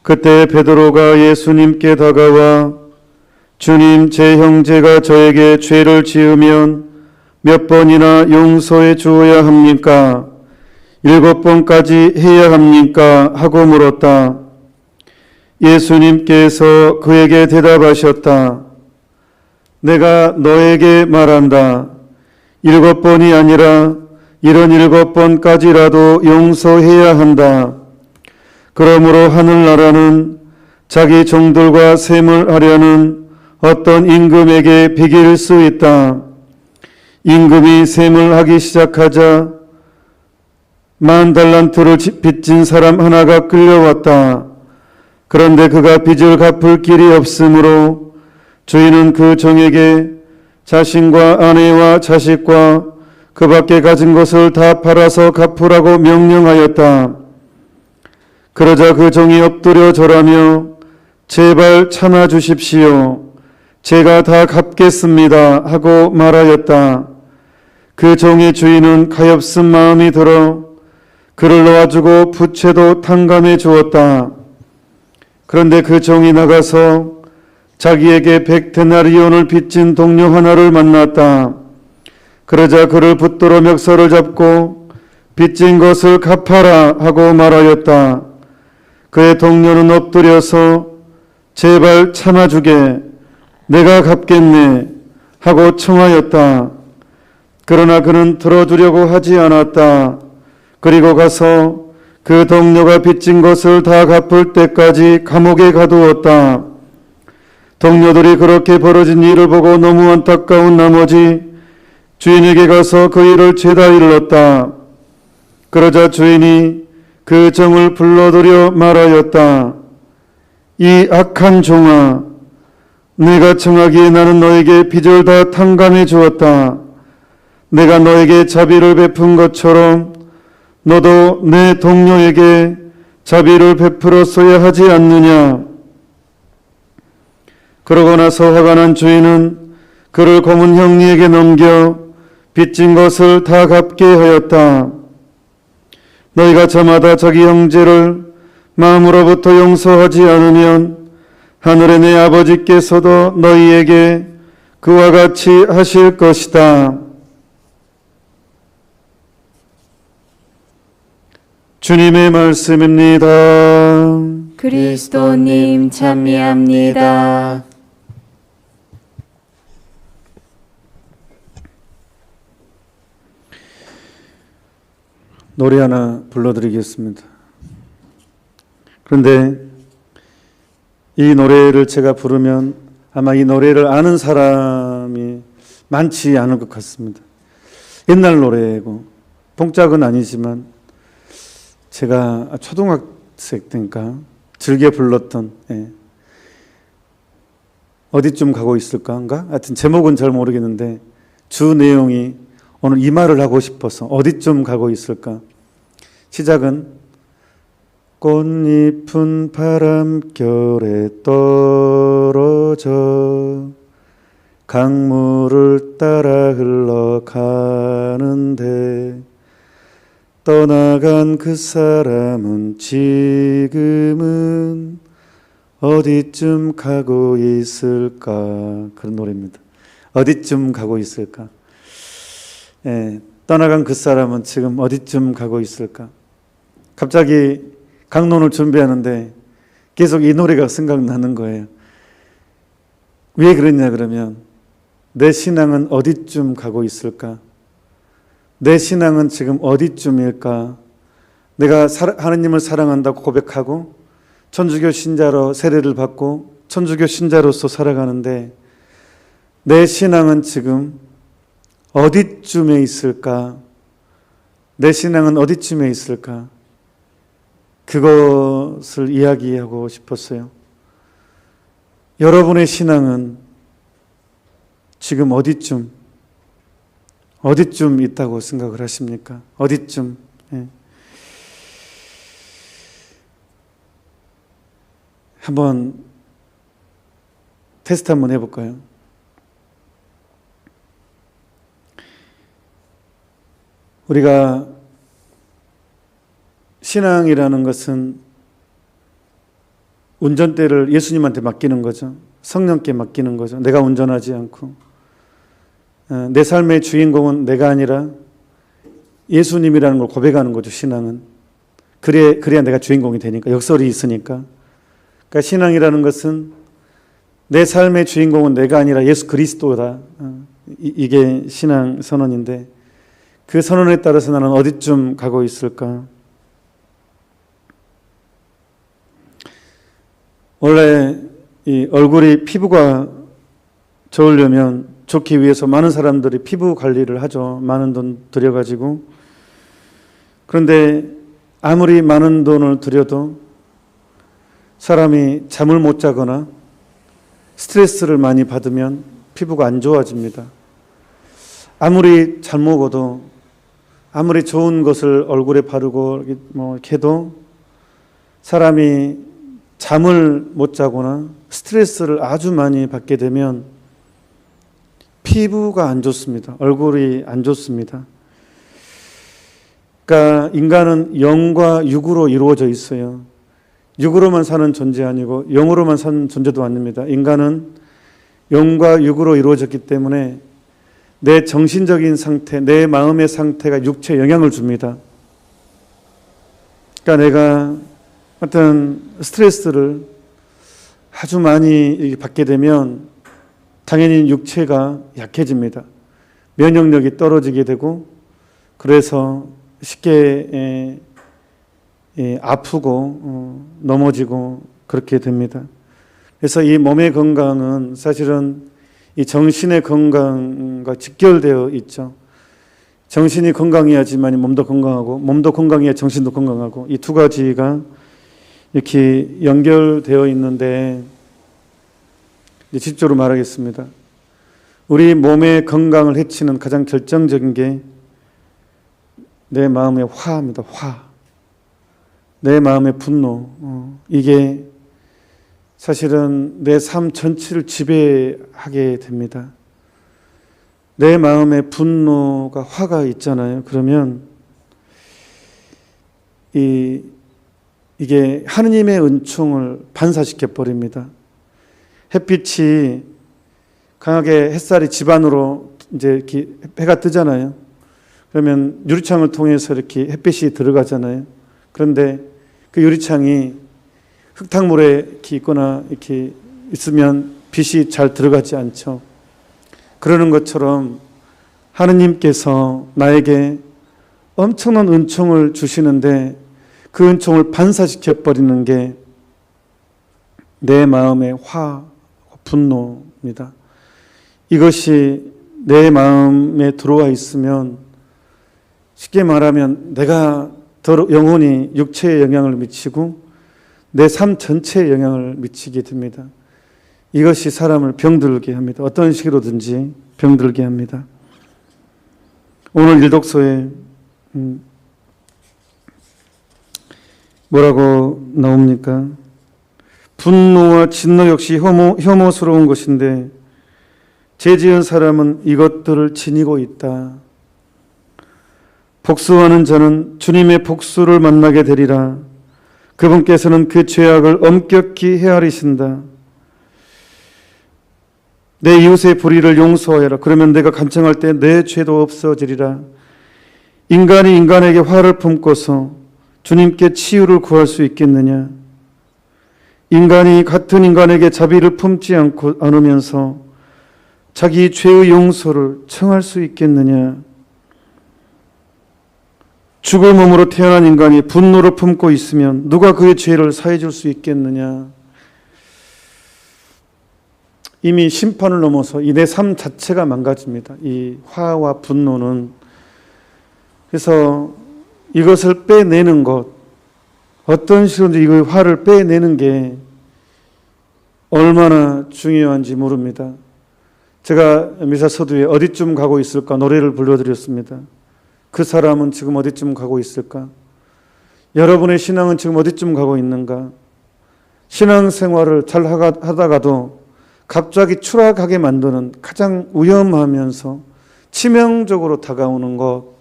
그때 베드로가 예수님께 다가와 주님, 제 형제가 저에게 죄를 지으면 몇 번이나 용서해 주어야 합니까? 7번까지 해야 합니까? 하고 물었다. 예수님께서 그에게 대답하셨다. 내가 너에게 말한다. 7번이 아니라 77번까지라도 용서해야 한다. 그러므로 하늘나라는 자기 종들과 셈을 하려는 어떤 임금에게 비길 수 있다. 임금이 셈을 하기 시작하자 10,000달란트를 빚진 사람 하나가 끌려왔다. 그런데 그가 빚을 갚을 길이 없으므로 주인은 그 종에게 자신과 아내와 자식과 그 밖에 가진 것을 다 팔아서 갚으라고 명령하였다. 그러자 그 종이 엎드려 절하며 제발 참아 주십시오. 제가 다 갚겠습니다 하고 말하였다. 그 종의 주인은 가엾은 마음이 들어 그를 놓아주고 부채도 탕감해 주었다. 그런데 그 종이 나가서 자기에게 100데나리온을 빚진 동료 하나를 만났다. 그러자 그를 붙들어 멱살을 잡고 빚진 것을 갚아라 하고 말하였다. 그의 동료는 엎드려서 제발 참아주게, 내가 갚겠네 하고 청하였다. 그러나 그는 들어주려고 하지 않았다. 그리고 가서 그 동료가 빚진 것을 다 갚을 때까지 감옥에 가두었다. 동료들이 그렇게 벌어진 일을 보고 너무 안타까운 나머지 주인에게 가서 그 일을 죄다 일렀다. 그러자 주인이 그 종을 불러들여 말하였다. 이 악한 종아, 내가 청하기에 나는 너에게 빚을 다 탕감해 주었다. 내가 너에게 자비를 베푼 것처럼 너도 내 동료에게 자비를 베풀었어야 하지 않느냐. 그러고 나서 화가 난 주인은 그를 고문 형리에게 넘겨 빚진 것을 다 갚게 하였다. 너희가 저마다 자기 형제를 마음으로부터 용서하지 않으면 하늘의 내 아버지께서도 너희에게 그와 같이 하실 것이다. 주님의 말씀입니다. 그리스도님 찬미합니다. 노래 하나 불러드리겠습니다. 그런데 이 노래를 제가 부르면 아마 이 노래를 아는 사람이 많지 않을 것 같습니다. 옛날 노래고 동작은 아니지만 제가 초등학생 때인가 즐겨 불렀던 어디쯤 가고 있을까인가? 하여튼 제목은 잘 모르겠는데 주 내용이 오늘 이 말을 하고 싶어서 어디쯤 가고 있을까? 시작은 꽃잎은 바람결에 떨어져 강물을 따라 흘러가는데 떠나간 그 사람은 지금은 어디쯤 가고 있을까? 그런 노래입니다. 어디쯤 가고 있을까? 떠나간 그 사람은 지금 어디쯤 가고 있을까? 갑자기 강론을 준비하는데 계속 이 노래가 생각나는 거예요. 왜 그러냐 그러면 내 신앙은 어디쯤 가고 있을까? 내 신앙은 지금 어디쯤일까? 내가 하나님을 사랑한다고 고백하고 천주교 신자로 세례를 받고 천주교 신자로서 살아가는데 내 신앙은 지금 어디쯤에 있을까? 내 신앙은 어디쯤에 있을까? 그것을 이야기하고 싶었어요. 여러분의 신앙은 지금 어디쯤 있다고 생각을 하십니까? 어디쯤? 한번 테스트 한번 해볼까요? 우리가 신앙이라는 것은 운전대를 예수님한테 맡기는 거죠. 성령께 맡기는 거죠. 내가 운전하지 않고. 내 삶의 주인공은 내가 아니라 예수님이라는 걸 고백하는 거죠. 신앙은. 그래야 내가 주인공이 되니까. 역설이 있으니까. 그러니까 신앙이라는 것은 내 삶의 주인공은 내가 아니라 예수 그리스도다. 이게 신앙 선언인데 그 선언에 따라서 나는 어디쯤 가고 있을까? 원래 이 얼굴이 피부가 좋으려면 좋기 위해서 많은 사람들이 피부 관리를 하죠. 많은 돈 들여가지고. 그런데 아무리 많은 돈을 들여도 사람이 잠을 못 자거나 스트레스를 많이 받으면 피부가 안 좋아집니다. 아무리 잘 먹어도 아무리 좋은 것을 얼굴에 바르고 이렇게 해도 사람이 잠을 못 자거나 스트레스를 아주 많이 받게 되면 피부가 안 좋습니다. 얼굴이 안 좋습니다. 그러니까 인간은 영과 육으로 이루어져 있어요. 육으로만 사는 존재 아니고 영으로만 사는 존재도 아닙니다. 인간은 영과 육으로 이루어졌기 때문에 내 정신적인 상태, 내 마음의 상태가 육체에 영향을 줍니다. 그러니까 내가 어떤 스트레스를 아주 많이 받게 되면 당연히 육체가 약해집니다. 면역력이 떨어지게 되고 그래서 쉽게 아프고 넘어지고 그렇게 됩니다. 그래서 이 몸의 건강은 사실은 이 정신의 건강과 직결되어 있죠. 정신이 건강해야지만 몸도 건강하고 몸도 건강해야 정신도 건강하고 이 두 가지가 이렇게 연결되어 있는데 직접적으로 말하겠습니다. 우리 몸의 건강을 해치는 가장 결정적인 게 내 마음의 화입니다. 화. 내 마음의 분노. 이게 사실은 내 삶 전체를 지배하게 됩니다. 내 마음의 분노가 화가 있잖아요. 그러면 이게 하느님의 은총을 반사시켜 버립니다. 햇빛이 강하게 햇살이 집안으로 이제 이렇게 해가 뜨잖아요. 그러면 유리창을 통해서 이렇게 햇빛이 들어가잖아요. 그런데 그 유리창이 흙탕물에 이렇게 있거나 이렇게 있으면 빛이 잘 들어가지 않죠. 그러는 것처럼 하느님께서 나에게 엄청난 은총을 주시는데 그 은총을 반사시켜 버리는 게 내 마음의 화, 분노입니다. 이것이 내 마음에 들어와 있으면 쉽게 말하면 내가 영혼이 육체에 영향을 미치고 내 삶 전체에 영향을 미치게 됩니다. 이것이 사람을 병들게 합니다. 어떤 식으로든지 병들게 합니다. 오늘 일독서에 뭐라고 나옵니까? 분노와 진노 역시 혐오스러운 것인데 죄지은 사람은 이것들을 지니고 있다. 복수하는 자는 주님의 복수를 만나게 되리라. 그분께서는 그 죄악을 엄격히 헤아리신다. 내 이웃의 불의를 용서하여라. 그러면 내가 간청할 때 내 죄도 없어지리라. 인간이 인간에게 화를 품고서 주님께 치유를 구할 수 있겠느냐? 인간이 같은 인간에게 자비를 품지 않으면서 자기 죄의 용서를 청할 수 있겠느냐? 죽을 몸으로 태어난 인간이 분노를 품고 있으면 누가 그의 죄를 사해 줄 수 있겠느냐? 이미 심판을 넘어서 이 내 삶 자체가 망가집니다. 이 화와 분노는. 그래서 이것을 빼내는 것, 어떤 식으로든지 이 화를 빼내는 게 얼마나 중요한지 모릅니다. 제가 미사 서두에 어디쯤 가고 있을까 노래를 불러드렸습니다. 그 사람은 지금 어디쯤 가고 있을까? 여러분의 신앙은 지금 어디쯤 가고 있는가? 신앙생활을 잘 하다가도 갑자기 추락하게 만드는 가장 위험하면서 치명적으로 다가오는 것,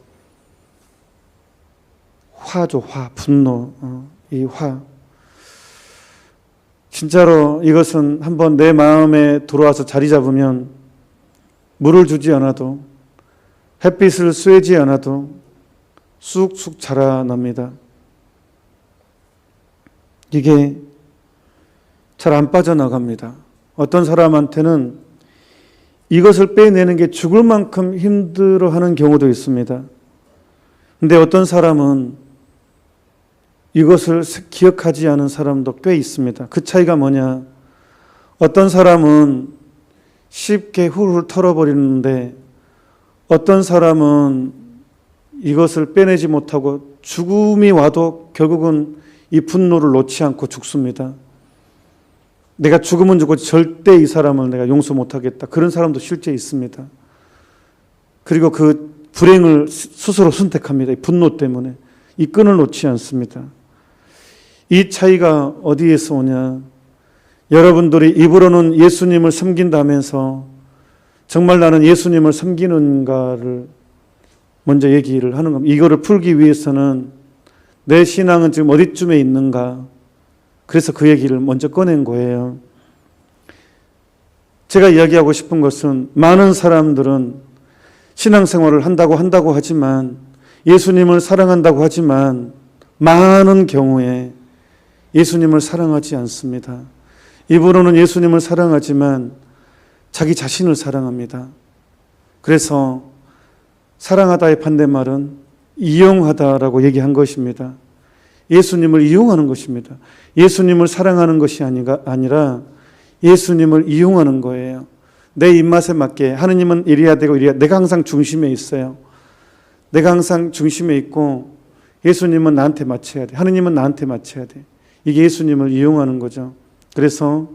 화죠. 화, 분노. 이 화. 진짜로 이것은 한번 내 마음에 들어와서 자리 잡으면 물을 주지 않아도 햇빛을 쐬지 않아도 쑥쑥 자라납니다. 이게 잘 안 빠져나갑니다. 어떤 사람한테는 이것을 빼내는 게 죽을 만큼 힘들어하는 경우도 있습니다. 근데 어떤 사람은 이것을 기억하지 않은 사람도 꽤 있습니다. 그 차이가 뭐냐? 어떤 사람은 쉽게 훌훌 털어버리는데 어떤 사람은 이것을 빼내지 못하고 죽음이 와도 결국은 이 분노를 놓지 않고 죽습니다. 내가 죽으면 죽고 절대 이 사람을 내가 용서 못하겠다. 그런 사람도 실제 있습니다. 그리고 그 불행을 스스로 선택합니다. 이 분노 때문에. 이 끈을 놓지 않습니다. 이 차이가 어디에서 오냐? 여러분들이 입으로는 예수님을 섬긴다면서 정말 나는 예수님을 섬기는가를 먼저 얘기를 하는 겁니다. 이거를 풀기 위해서는 내 신앙은 지금 어디쯤에 있는가? 그래서 그 얘기를 먼저 꺼낸 거예요. 제가 이야기하고 싶은 것은 많은 사람들은 신앙생활을 한다고 하지만 예수님을 사랑한다고 하지만 많은 경우에 예수님을 사랑하지 않습니다. 입으로는 예수님을 사랑하지만 자기 자신을 사랑합니다. 그래서 사랑하다의 반대말은 이용하다라고 얘기한 것입니다. 예수님을 이용하는 것입니다. 예수님을 사랑하는 것이 아니라 예수님을 이용하는 거예요. 내 입맛에 맞게 하느님은 이래야 되고 이래야 내가 항상 중심에 있어요. 내가 항상 중심에 있고 예수님은 나한테 맞춰야 돼. 하느님은 나한테 맞춰야 돼. 이게 예수님을 이용하는 거죠. 그래서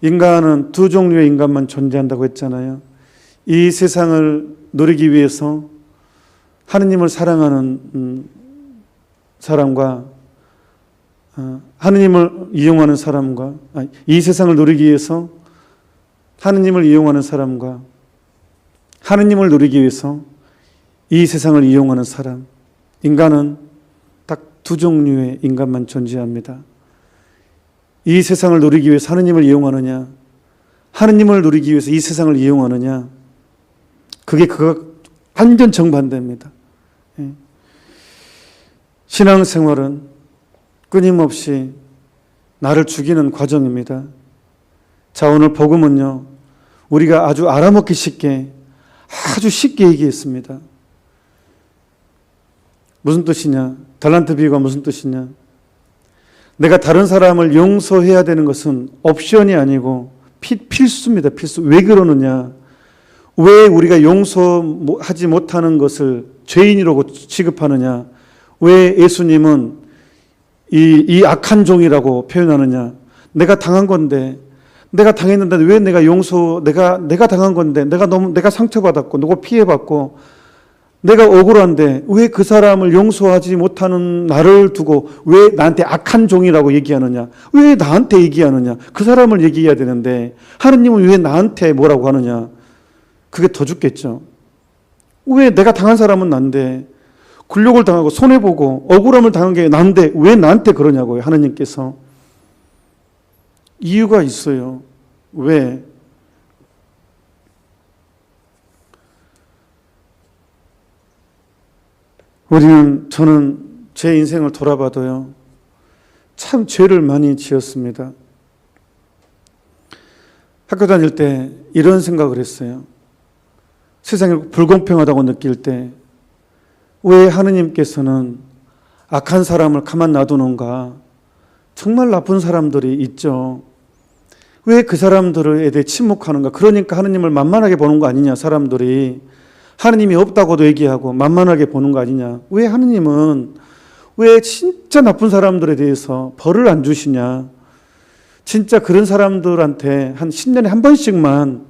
인간은 두 종류의 인간만 존재한다고 했잖아요. 이 세상을 누리기 위해서 하느님을 사랑하는 사람과 하느님을 이용하는 사람과 이 세상을 누리기 위해서 하느님을 이용하는 사람과 하느님을 누리기 위해서 이 세상을 이용하는 사람. 인간은 딱 두 종류의 인간만 존재합니다. 이 세상을 누리기 위해서 하느님을 이용하느냐, 하느님을 누리기 위해서 이 세상을 이용하느냐, 그게 완전 정반대입니다. 신앙생활은 끊임없이 나를 죽이는 과정입니다. 자, 오늘 복음은요, 우리가 아주 알아먹기 쉽게, 아주 쉽게 얘기했습니다. 무슨 뜻이냐? 달란트 비유가 무슨 뜻이냐? 내가 다른 사람을 용서해야 되는 것은 옵션이 아니고 필수입니다. 필수. 왜 그러느냐? 왜 우리가 용서하지 못하는 것을 죄인이라고 취급하느냐? 왜 예수님은 이 악한 종이라고 표현하느냐? 내가 당한 건데, 내가 당했는데 왜 내가 내가 당한 건데, 내가 상처받았고, 누구 피해받고, 내가 억울한데 왜 그 사람을 용서하지 못하는 나를 두고 왜 나한테 악한 종이라고 얘기하느냐? 왜 나한테 얘기하느냐? 그 사람을 얘기해야 되는데 하느님은 왜 나한테 뭐라고 하느냐? 그게 더 죽겠죠. 왜 내가 당한 사람은 난데 굴욕을 당하고 손해보고 억울함을 당한 게 난데 왜 나한테 그러냐고요. 하느님께서. 이유가 있어요. 왜? 저는 제 인생을 돌아봐도요, 참 죄를 많이 지었습니다. 학교 다닐 때 이런 생각을 했어요. 세상이 불공평하다고 느낄 때 왜 하느님께서는 악한 사람을 가만 놔두는가? 정말 나쁜 사람들이 있죠. 왜 그 사람들에 대해 침묵하는가? 그러니까 하느님을 만만하게 보는 거 아니냐, 사람들이. 하느님이 없다고도 얘기하고 만만하게 보는 거 아니냐. 왜 하느님은 왜 진짜 나쁜 사람들에 대해서 벌을 안 주시냐. 진짜 그런 사람들한테 한 10년에 한 번씩만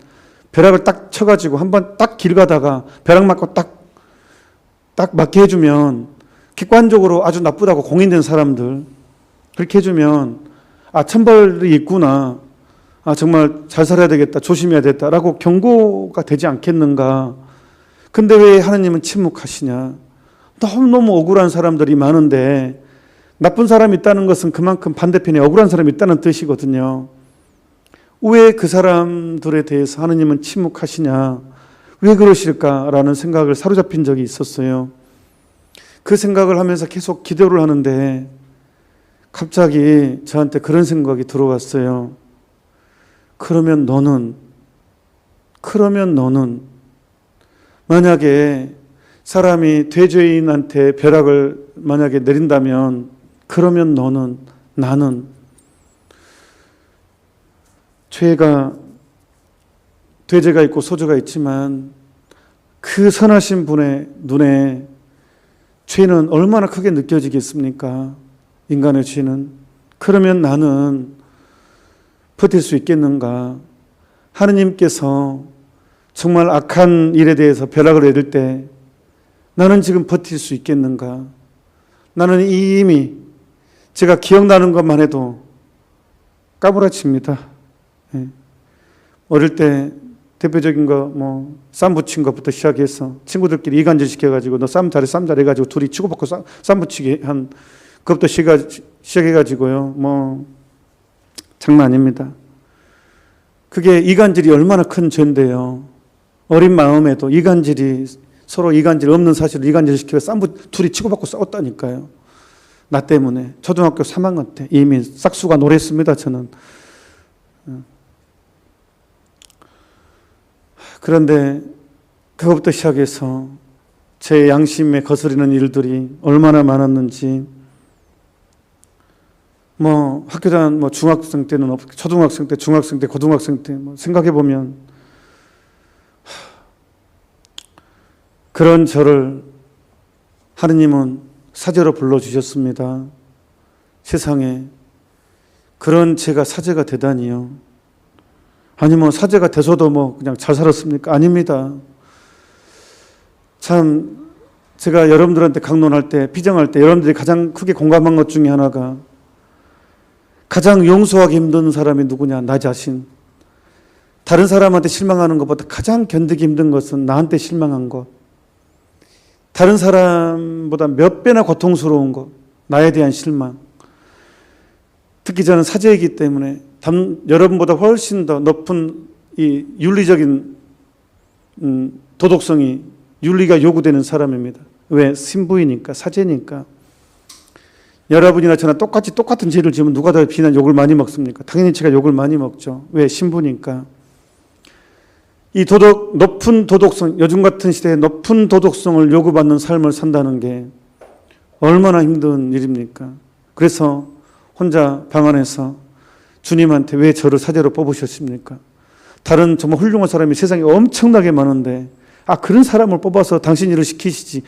벼락을 딱 쳐가지고 한 번 딱 길 가다가 벼락 맞고 딱 맞게 해주면 객관적으로 아주 나쁘다고 공인된 사람들 그렇게 해주면 천벌이 있구나. 정말 잘 살아야 되겠다. 조심해야 되겠다라고 경고가 되지 않겠는가. 근데 왜 하나님은 침묵하시냐? 너무너무 억울한 사람들이 많은데 나쁜 사람이 있다는 것은 그만큼 반대편에 억울한 사람이 있다는 뜻이거든요. 왜 그 사람들에 대해서 하느님은 침묵하시냐? 왜 그러실까라는 생각을 사로잡힌 적이 있었어요. 그 생각을 하면서 계속 기도를 하는데 갑자기 저한테 그런 생각이 들어왔어요. 그러면 너는 만약에 사람이 대죄인한테 벼락을 만약에 내린다면 그러면 나는 죄가 있고 소재가 있지만 그 선하신 분의 눈에 죄는 얼마나 크게 느껴지겠습니까? 인간의 죄는. 그러면 나는 버틸 수 있겠는가? 하느님께서 정말 악한 일에 대해서 벼락을 내릴 때 나는 지금 버틸 수 있겠는가? 나는 이미 제가 기억나는 것만 해도 까무라칩니다. 예. 어릴 때 대표적인 거 쌈 붙인 것부터 시작해서 친구들끼리 이간질 시켜가지고 너 쌈 잘해 해가지고 둘이 치고받고 쌈 붙이게 한 그것부터 시작해가지고요. 장난 아닙니다. 그게 이간질이 얼마나 큰 죄인데요. 어린 마음에도 서로 이간질 없는 사실을 이간질 시키고 둘이 치고받고 싸웠다니까요. 나 때문에. 초등학교 3학년 때 이미 싹수가 노랬습니다, 저는. 그런데 그것부터 시작해서 제 양심에 거스르는 일들이 얼마나 많았는지 학교 다닌 중학생 때는 없고 초등학생 때, 중학생 때, 고등학생 때 생각해 보면 그런 저를 하느님은 사제로 불러 주셨습니다. 세상에 그런 제가 사제가 되다니요. 아니 사제가 돼서도 그냥 잘 살았습니까? 아닙니다. 참 제가 여러분들한테 강론할 때, 비정할 때 여러분들이 가장 크게 공감한 것 중에 하나가 가장 용서하기 힘든 사람이 누구냐? 나 자신. 다른 사람한테 실망하는 것보다 가장 견디기 힘든 것은 나한테 실망한 것. 다른 사람보다 몇 배나 고통스러운 것. 나에 대한 실망. 특히 저는 사제이기 때문에 여러분보다 훨씬 더 높은 이 윤리적인 도덕성이 윤리가 요구되는 사람입니다. 왜? 신부이니까, 사제니까. 여러분이나 저나 똑같은 죄를 지으면 누가 더 비난 욕을 많이 먹습니까? 당연히 제가 욕을 많이 먹죠. 왜? 신부니까. 이 높은 도덕성, 요즘 같은 시대에 높은 도덕성을 요구받는 삶을 산다는 게 얼마나 힘든 일입니까? 그래서 혼자 방 안에서 주님한테 왜 저를 사제로 뽑으셨습니까? 다른 정말 훌륭한 사람이 세상에 엄청나게 많은데 그런 사람을 뽑아서 당신 일을 시키시지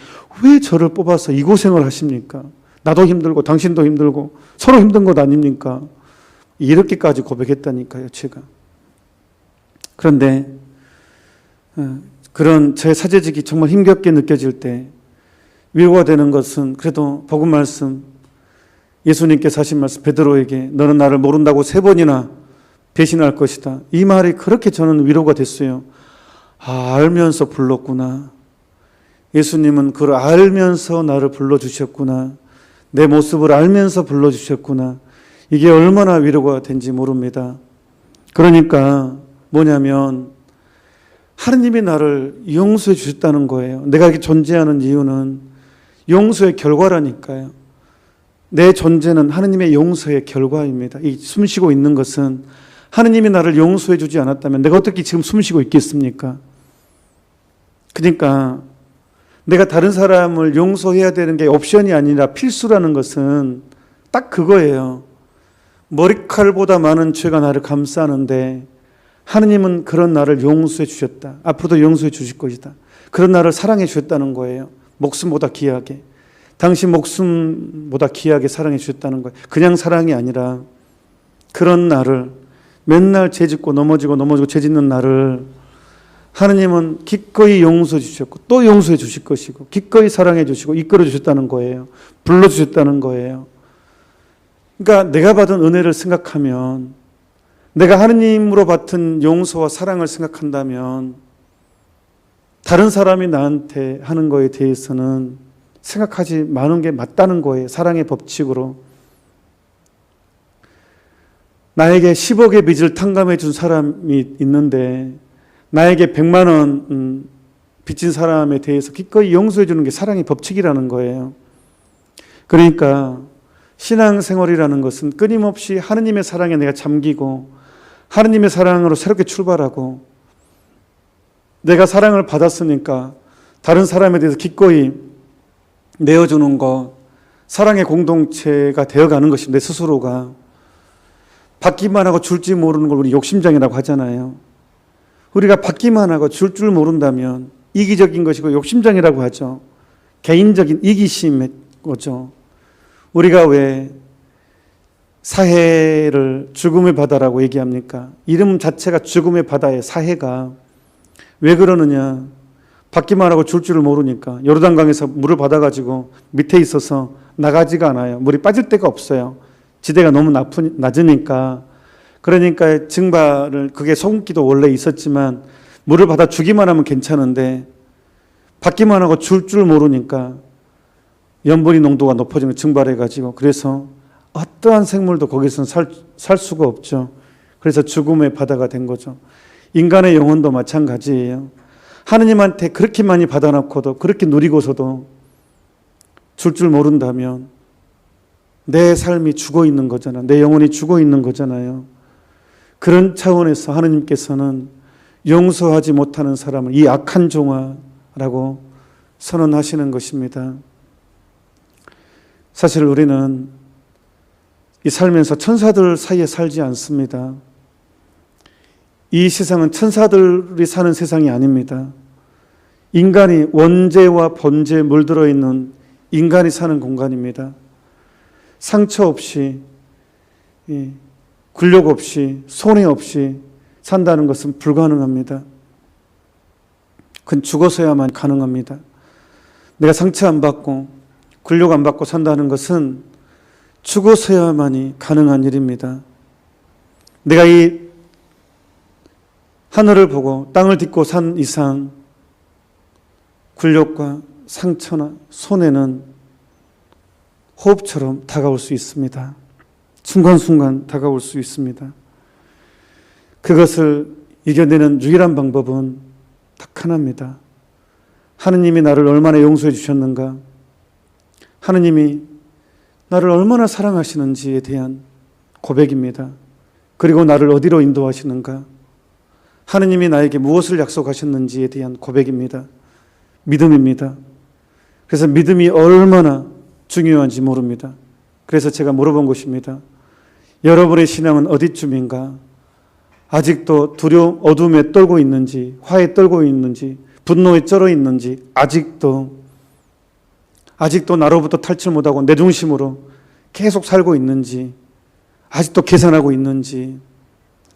왜 저를 뽑아서 이 고생을 하십니까? 나도 힘들고 당신도 힘들고 서로 힘든 것 아닙니까? 이렇게까지 고백했다니까요, 제가. 그런데 그런 제 사제직이 정말 힘겹게 느껴질 때 위로가 되는 것은 그래도 복음 말씀, 예수님께서 하신 말씀, 베드로에게 너는 나를 모른다고 3번이나 배신할 것이다. 이 말이 그렇게 저는 위로가 됐어요. 알면서 불렀구나. 예수님은 그걸 알면서 나를 불러주셨구나. 내 모습을 알면서 불러주셨구나. 이게 얼마나 위로가 된지 모릅니다. 그러니까 뭐냐면 하느님이 나를 용서해 주셨다는 거예요. 내가 이렇게 존재하는 이유는 용서의 결과라니까요. 내 존재는 하느님의 용서의 결과입니다. 이 숨쉬고 있는 것은 하느님이 나를 용서해 주지 않았다면 내가 어떻게 지금 숨쉬고 있겠습니까? 그러니까 내가 다른 사람을 용서해야 되는 게 옵션이 아니라 필수라는 것은 딱 그거예요. 머리칼보다 많은 죄가 나를 감싸는데 하느님은 그런 나를 용서해 주셨다. 앞으로도 용서해 주실 것이다. 그런 나를 사랑해 주셨다는 거예요. 목숨보다 귀하게. 당신 목숨보다 귀하게 사랑해 주셨다는 거예요. 그냥 사랑이 아니라 그런 나를 맨날 죄짓고 넘어지고 죄짓는 나를 하느님은 기꺼이 용서해 주셨고 또 용서해 주실 것이고 기꺼이 사랑해 주시고 이끌어 주셨다는 거예요. 불러주셨다는 거예요. 그러니까 내가 받은 은혜를 생각하면 내가 하느님으로 받은 용서와 사랑을 생각한다면 다른 사람이 나한테 하는 거에 대해서는 생각하지 마는 게 맞다는 거예요. 사랑의 법칙으로. 나에게 10억의 빚을 탕감해 준 사람이 있는데 나에게 100만 원 빚진 사람에 대해서 기꺼이 용서해 주는 게 사랑의 법칙이라는 거예요. 그러니까 신앙생활이라는 것은 끊임없이 하느님의 사랑에 내가 잠기고 하느님의 사랑으로 새롭게 출발하고 내가 사랑을 받았으니까 다른 사람에 대해서 기꺼이 내어주는 것, 사랑의 공동체가 되어가는 것이 내 스스로가. 받기만 하고 줄지 모르는 걸 우리 욕심장이라고 하잖아요. 우리가 받기만 하고 줄 줄 모른다면 이기적인 것이고 욕심장이라고 하죠. 개인적인 이기심의 거죠. 우리가 왜 사해를 죽음의 바다라고 얘기합니까? 이름 자체가 죽음의 바다의 사해가. 왜 그러느냐? 받기만 하고 줄 줄을 모르니까. 요르단강에서 물을 받아가지고 밑에 있어서 나가지가 않아요. 물이 빠질 데가 없어요. 지대가 너무 낮으니까. 그러니까 증발을, 그게 소금기도 원래 있었지만 물을 받아 주기만 하면 괜찮은데 받기만 하고 줄 줄 모르니까 염분이 농도가 높아지면 증발해가지고, 그래서 어떠한 생물도 거기서는 살 수가 없죠. 그래서 죽음의 바다가 된 거죠. 인간의 영혼도 마찬가지예요. 하느님한테 그렇게 많이 받아놓고도, 그렇게 누리고서도 줄 줄 모른다면 내 삶이 죽어 있는 거잖아. 내 영혼이 죽어 있는 거잖아요. 그런 차원에서 하느님께서는 용서하지 못하는 사람을 이 악한 종아라고 선언하시는 것입니다. 사실 우리는 이 살면서 천사들 사이에 살지 않습니다. 이 세상은 천사들이 사는 세상이 아닙니다. 인간이, 원죄와 번죄에 물들어 있는 인간이 사는 공간입니다. 상처 없이, 굴욕 없이, 손해 없이 산다는 것은 불가능합니다. 그건 죽어서야만 가능합니다. 내가 상처 안 받고 굴욕 안 받고 산다는 것은 죽어서야만이 가능한 일입니다. 내가 이 하늘을 보고 땅을 딛고 산 이상 굴욕과 상처나 손해는 호흡처럼 다가올 수 있습니다. 순간순간 다가올 수 있습니다. 그것을 이겨내는 유일한 방법은 딱 하나입니다. 하느님이 나를 얼마나 용서해 주셨는가, 하느님이 나를 얼마나 사랑하시는지에 대한 고백입니다. 그리고 나를 어디로 인도하시는가, 하느님이 나에게 무엇을 약속하셨는지에 대한 고백입니다. 믿음입니다. 그래서 믿음이 얼마나 중요한지 모릅니다. 그래서 제가 물어본 것입니다. 여러분의 신앙은 어디쯤인가? 아직도 두려움, 어둠에 떨고 있는지, 화에 떨고 있는지, 분노에 쩔어 있는지, 아직도 나로부터 탈출 못하고 내 중심으로 계속 살고 있는지, 아직도 계산하고 있는지,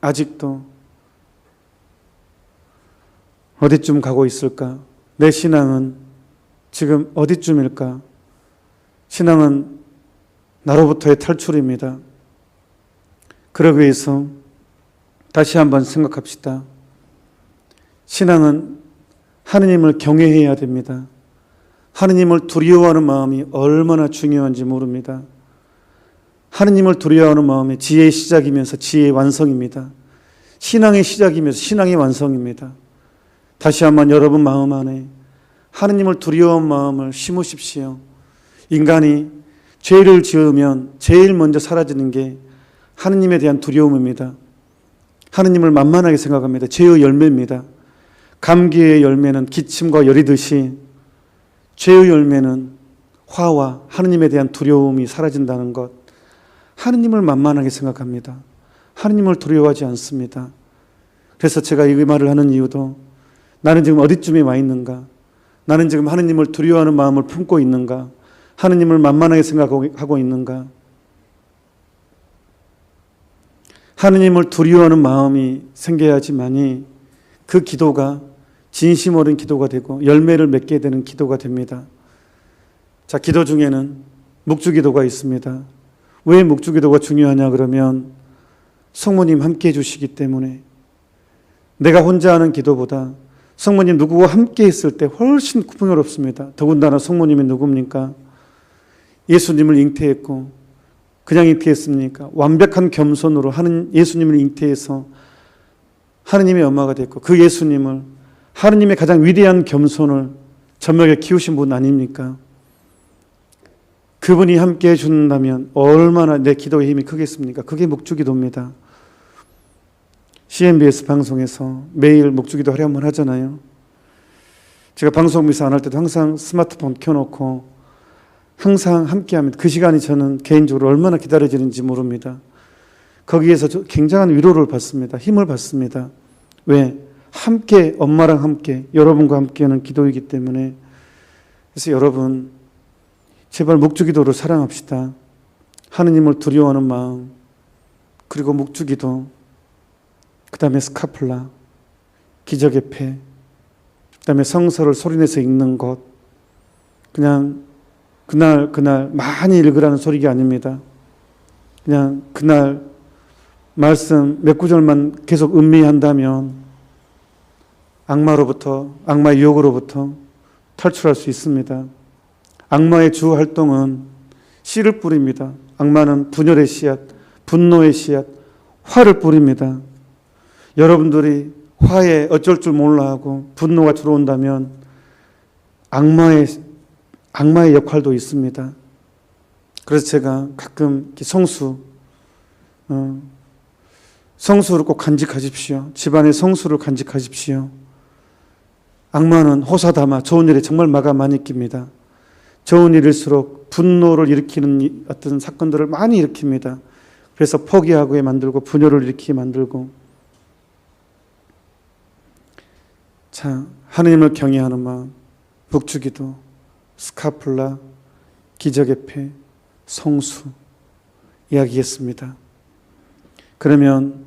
아직도 어디쯤 가고 있을까? 내 신앙은 지금 어디쯤일까? 신앙은 나로부터의 탈출입니다. 그러기 위해서 다시 한번 생각합시다. 신앙은 하느님을 경외해야 됩니다. 하느님을 두려워하는 마음이 얼마나 중요한지 모릅니다. 하느님을 두려워하는 마음이 지혜의 시작이면서 지혜의 완성입니다. 신앙의 시작이면서 신앙의 완성입니다. 다시 한번 여러분 마음 안에 하느님을 두려워하는 마음을 심으십시오. 인간이 죄를 지으면 제일 먼저 사라지는 게 하느님에 대한 두려움입니다. 하느님을 만만하게 생각합니다. 죄의 열매입니다. 감기의 열매는 기침과 열이듯이 죄의 열매는 화와 하느님에 대한 두려움이 사라진다는 것. 하느님을 만만하게 생각합니다. 하느님을 두려워하지 않습니다. 그래서 제가 이 말을 하는 이유도 나는 지금 어디쯤에 와 있는가? 나는 지금 하느님을 두려워하는 마음을 품고 있는가? 하느님을 만만하게 생각하고 있는가? 하느님을 두려워하는 마음이 생겨야지만이 그 기도가 진심 어린 기도가 되고 열매를 맺게 되는 기도가 됩니다. 자, 기도 중에는 묵주기도가 있습니다. 왜 묵주기도가 중요하냐 그러면 성모님 함께 해주시기 때문에 내가 혼자 하는 기도보다 성모님 누구와 함께 있을 때 훨씬 풍요롭습니다. 더군다나 성모님이 누굽니까? 예수님을 잉태했고, 그냥 잉태했습니까? 완벽한 겸손으로 하는 예수님을 잉태해서 하느님의 엄마가 됐고, 그 예수님을 하느님의 가장 위대한 겸손을 저녁에 키우신 분 아닙니까? 그분이 함께 해준다면 얼마나 내 기도의 힘이 크겠습니까? 그게 묵주기도입니다. CNBS 방송에서 매일 묵주기도 하려면 하잖아요. 제가 방송 미사 안 할 때도 항상 스마트폰 켜놓고 항상 함께합니다. 그 시간이 저는 개인적으로 얼마나 기다려지는지 모릅니다. 거기에서 굉장한 위로를 받습니다. 힘을 받습니다. 왜? 함께, 엄마랑 함께, 여러분과 함께하는 기도이기 때문에. 그래서 여러분, 제발 묵주기도를 사랑합시다. 하느님을 두려워하는 마음, 그리고 묵주기도, 그 다음에 스카플라, 기적의 패, 그 다음에 성서를 소리내서 읽는 것, 그냥 그날 많이 읽으라는 소리가 아닙니다. 그냥 그날 말씀 몇 구절만 계속 음미한다면 악마의 유혹으로부터 탈출할 수 있습니다. 악마의 주 활동은 씨를 뿌립니다. 악마는 분열의 씨앗, 분노의 씨앗, 화를 뿌립니다. 여러분들이 화에 어쩔 줄 몰라 하고 분노가 들어온다면 악마의 역할도 있습니다. 그래서 제가 가끔 성수를 꼭 간직하십시오. 집안의 성수를 간직하십시오. 악마는 호사다마 좋은 일에 정말 마가 많이 낍니다. 좋은 일일수록 분노를 일으키는 어떤 사건들을 많이 일으킵니다. 그래서 포기하게 만들고 분열을 일으키게 만들고. 자, 하느님을 경외하는 마음, 묵주기도, 스카플라, 기적의 패, 성수 이야기했습니다. 그러면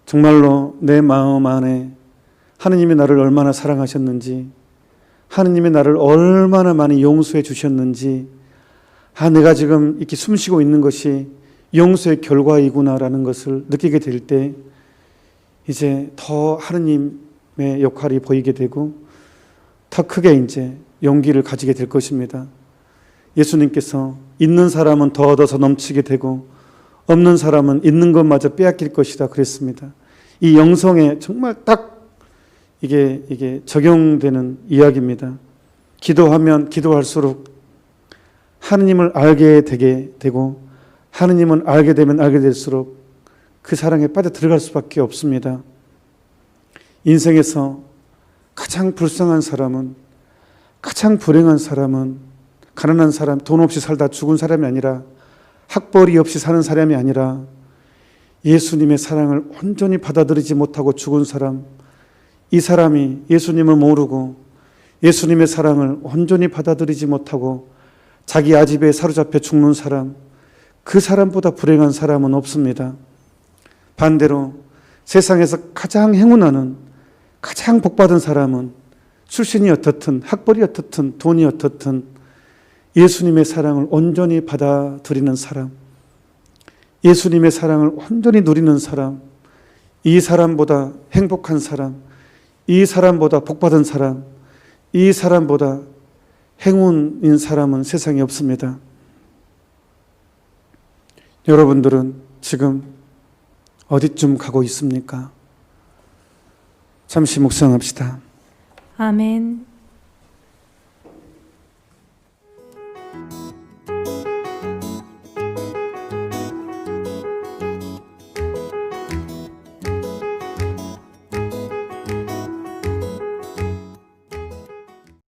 정말로 내 마음 안에 하느님이 나를 얼마나 사랑하셨는지, 하느님이 나를 얼마나 많이 용서해 주셨는지, 내가 지금 이렇게 숨쉬고 있는 것이 용서의 결과이구나라는 것을 느끼게 될 때 이제 더 하느님의 역할이 보이게 되고 더 크게 이제 용기를 가지게 될 것입니다. 예수님께서 있는 사람은 더 얻어서 넘치게 되고 없는 사람은 있는 것마저 빼앗길 것이다 그랬습니다. 이 영성에 정말 딱 이게 적용되는 이야기입니다. 기도하면 기도할수록 하느님을 알게 되게 되고 하느님은 알게 되면 알게 될수록 그 사랑에 빠져 들어갈 수밖에 없습니다. 인생에서 가장 불쌍한 사람은, 가장 불행한 사람은 가난한 사람, 돈 없이 살다 죽은 사람이 아니라, 학벌이 없이 사는 사람이 아니라 예수님의 사랑을 온전히 받아들이지 못하고 죽은 사람, 이 사람이 예수님을 모르고 예수님의 사랑을 온전히 받아들이지 못하고 자기 아집에 사로잡혀 죽는 사람, 그 사람보다 불행한 사람은 없습니다. 반대로 세상에서 가장 행운하는, 가장 복받은 사람은 출신이 어떻든 학벌이 어떻든 돈이 어떻든 예수님의 사랑을 온전히 받아들이는 사람, 예수님의 사랑을 온전히 누리는 사람, 이 사람보다 행복한 사람, 이 사람보다 복받은 사람, 이 사람보다 행운인 사람은 세상에 없습니다. 여러분들은 지금 어디쯤 가고 있습니까? 잠시 묵상합시다. 아멘.